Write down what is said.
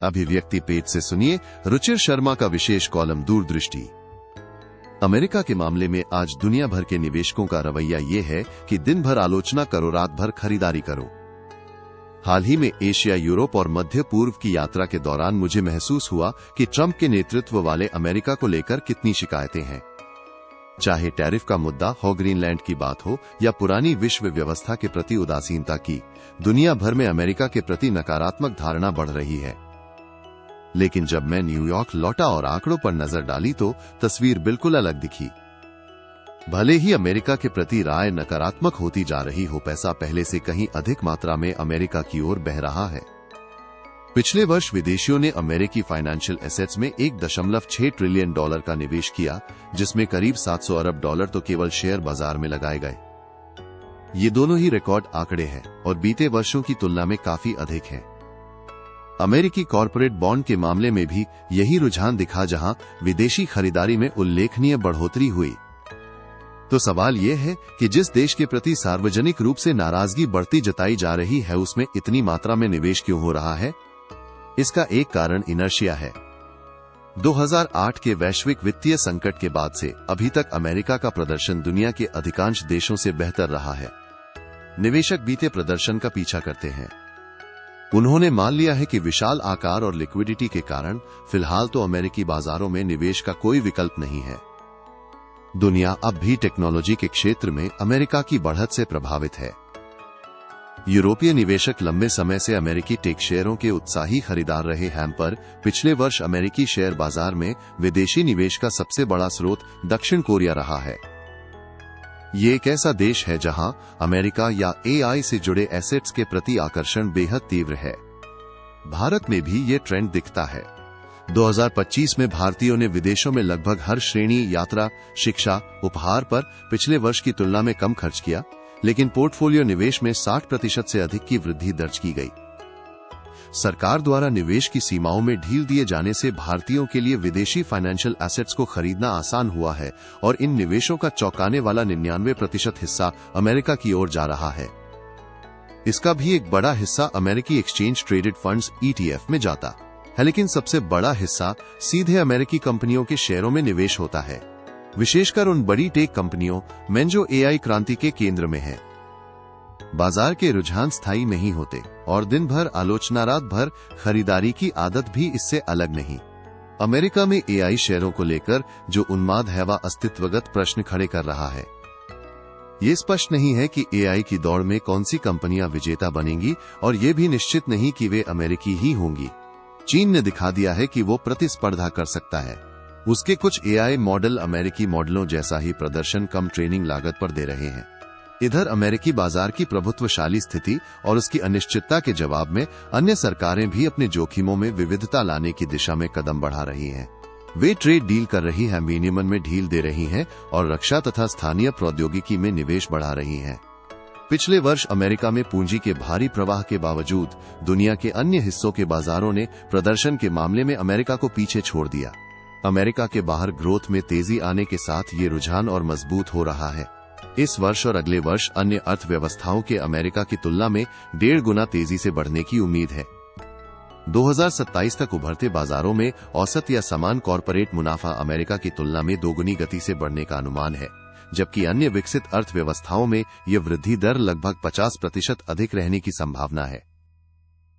अभिव्यक्ति पेज से सुनिए रुचिर शर्मा का विशेष कॉलम दूरदृष्टि। अमेरिका के मामले में आज दुनिया भर के निवेशकों का रवैया ये है कि दिन भर आलोचना करो, रात भर खरीदारी करो। हाल ही में एशिया, यूरोप और मध्य पूर्व की यात्रा के दौरान मुझे महसूस हुआ कि ट्रंप के नेतृत्व वाले अमेरिका को लेकर कितनी शिकायतें हैं। चाहे टैरिफ का मुद्दा हो, ग्रीनलैंड की बात हो या पुरानी विश्व व्यवस्था के प्रति उदासीनता की, दुनिया भर में अमेरिका के प्रति नकारात्मक धारणा बढ़ रही है। लेकिन जब मैं न्यूयॉर्क लौटा और आंकड़ों पर नजर डाली तो तस्वीर बिल्कुल अलग दिखी। भले ही अमेरिका के प्रति राय नकारात्मक होती जा रही हो, पैसा पहले से कहीं अधिक मात्रा में अमेरिका की ओर बह रहा है। पिछले वर्ष विदेशियों ने अमेरिकी फाइनेंशियल एसेट्स में $1.6 ट्रिलियन का निवेश किया, जिसमें करीब $700 अरब तो केवल शेयर बाजार में लगाए गए। ये दोनों ही रिकॉर्ड आंकड़े हैं और बीते वर्षों की तुलना में काफी अधिक हैं। अमेरिकी कॉरपोरेट बॉन्ड के मामले में भी यही रुझान दिखा, जहां विदेशी खरीदारी में उल्लेखनीय बढ़ोतरी हुई। तो सवाल यह है कि जिस देश के प्रति सार्वजनिक रूप से नाराजगी बढ़ती जताई जा रही है, उसमें इतनी मात्रा में निवेश क्यों हो रहा है? इसका एक कारण इनर्शिया है। 2008 के वैश्विक वित्तीय संकट के बाद से अभी तक अमेरिका का प्रदर्शन दुनिया के अधिकांश देशों से बेहतर रहा है। निवेशक बीते प्रदर्शन का पीछा करते हैं। उन्होंने मान लिया है कि विशाल आकार और लिक्विडिटी के कारण फिलहाल तो अमेरिकी बाजारों में निवेश का कोई विकल्प नहीं है। दुनिया अब भी टेक्नोलॉजी के क्षेत्र में अमेरिका की बढ़त से प्रभावित है। यूरोपीय निवेशक लंबे समय से अमेरिकी टेक शेयरों के उत्साही खरीदार रहे हैं, पर पिछले वर्ष अमेरिकी शेयर बाजार में विदेशी निवेश का सबसे बड़ा स्रोत दक्षिण कोरिया रहा है। ये एक ऐसा देश है जहां अमेरिका या एआई से जुड़े एसेट्स के प्रति आकर्षण बेहद तीव्र है। भारत में भी ये ट्रेंड दिखता है। 2025 में भारतीयों ने विदेशों में लगभग हर श्रेणी, यात्रा, शिक्षा, उपहार पर पिछले वर्ष की तुलना में कम खर्च किया, लेकिन पोर्टफोलियो निवेश में 60% से अधिक की वृद्धि दर्ज की गई। सरकार द्वारा निवेश की सीमाओं में ढील दिए जाने से भारतीयों के लिए विदेशी फाइनेंशियल एसेट्स को खरीदना आसान हुआ है और इन निवेशों का चौंकाने वाला 99% हिस्सा अमेरिका की ओर जा रहा है। इसका भी एक बड़ा हिस्सा अमेरिकी एक्सचेंज ट्रेडेड फंड्स ETF में जाता है, लेकिन सबसे बड़ा हिस्सा सीधे अमेरिकी कंपनियों के शेयरों में निवेश होता है, विशेषकर उन बड़ी टेक कंपनियों में जो AI क्रांति के केंद्र में है। बाजार के रुझान स्थायी नहीं होते और दिन भर आलोचना, रात भर खरीदारी की आदत भी इससे अलग नहीं। अमेरिका में AI शेयरों को लेकर जो उन्माद है, वह अस्तित्वगत प्रश्न खड़े कर रहा है। ये स्पष्ट नहीं है कि AI की दौड़ में कौन सी कंपनियां विजेता बनेंगी और ये भी निश्चित नहीं कि वे अमेरिकी ही होंगी। चीन ने दिखा दिया है कि वो प्रतिस्पर्धा कर सकता है। उसके कुछ AI मॉडल अमेरिकी मॉडलों जैसा ही प्रदर्शन कम ट्रेनिंग लागत पर दे रहे हैं। इधर अमेरिकी बाजार की प्रभुत्वशाली स्थिति और उसकी अनिश्चितता के जवाब में अन्य सरकारें भी अपने जोखिमों में विविधता लाने की दिशा में कदम बढ़ा रही हैं। वे ट्रेड डील कर रही हैं, विनियमन में ढील दे रही हैं और रक्षा तथा स्थानीय प्रौद्योगिकी में निवेश बढ़ा रही हैं। पिछले वर्ष अमेरिका में पूंजी के भारी प्रवाह के बावजूद दुनिया के अन्य हिस्सों के बाजारों ने प्रदर्शन के मामले में अमेरिका को पीछे छोड़ दिया। अमेरिका के बाहर ग्रोथ में तेजी आने के साथ ये रुझान और मजबूत हो रहा है। इस वर्ष और अगले वर्ष अन्य अर्थव्यवस्थाओं के अमेरिका की तुलना में 1.5 गुना तेजी से बढ़ने की उम्मीद है। 2027 तक उभरते बाजारों में औसत या समान कॉरपोरेट मुनाफा अमेरिका की तुलना में 2 गुनी गति से बढ़ने का अनुमान है, जबकि अन्य विकसित अर्थव्यवस्थाओं में यह वृद्धि दर लगभग 50% अधिक रहने की संभावना है।